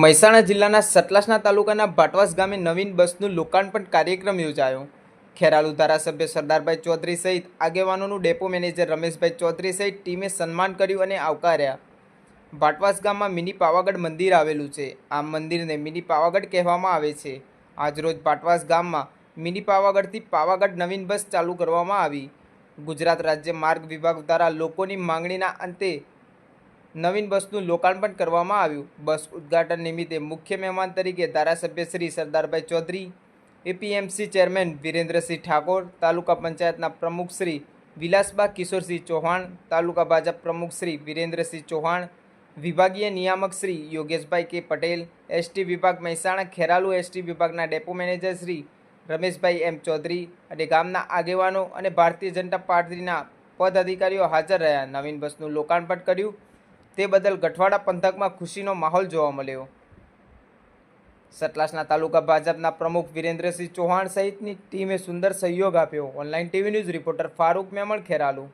મહેસાણા જિલ્લાના સતલાસના તાલુકાના ભાટવાસ ગામે નવીન બસનું લોકાર્પણ કાર્યક્રમ યોજાયો। ખેરાલુ ધારાસભ્ય સરદારભાઈ ચૌધરી સહિત આગેવાનોનું ડેપો મેનેજર રમેશભાઈ ચૌધરી સહિત ટીમે સન્માન કર્યું અને આવકાર્યા। ભાટવાસ ગામમાં મિની પાવાગઢ મંદિર આવેલું છે। આ મંદિરને મિની પાવાગઢ કહેવામાં આવે છે। આજરોજ ભાટવાસ ગામમાં મિની પાવાગઢથી પાવાગઢ નવીન બસ ચાલુ કરવામાં આવી। ગુજરાત રાજ્ય માર્ગ વિભાગ દ્વારા લોકોની માંગણીના અંતે નવીન બસનું લોકાર્પણ કરવામાં આવ્યું। બસ ઉદ્ઘાટન નિમિત્તે મુખ્ય મહેમાન તરીકે ધારાસભ્ય શ્રી સરદારભાઈ ચૌધરી, એપીએમસી ચેરમેન વિરેન્દ્રસિંહ ઠાકોર, તાલુકા પંચાયતના પ્રમુખ શ્રી વિલાસબા કિશોરસિંહ ચૌહાણ, તાલુકા ભાજપ પ્રમુખ શ્રી વિરેન્દ્રસિંહ ચૌહાણ, વિભાગીય નિયામક શ્રી યોગેશભાઈ કે પટેલ, એસટી વિભાગ મહેસાણા ખેરાલુ એસટી વિભાગના ડેપો મેનેજર શ્રી રમેશભાઈ એમ ચૌધરી અને ગામના આગેવાનો અને ભારતીય જનતા પાર્ટીના પદાધિકારીઓ હાજર રહ્યા। નવીન બસનું લોકાર્પણ કર્યું તે બદલ ગઠવાડા પંથકમાં ખુશીનો માહોલ જોવા મળ્યો। સતલાસના તાલુકા ભાજપના પ્રમુખ વિરેન્દ્રસિંહ ચૌહાણ સહિતની ટીમે સુંદર સહયોગ આપ્યો। Online TV news reporter Farooq Memon, Kheralu.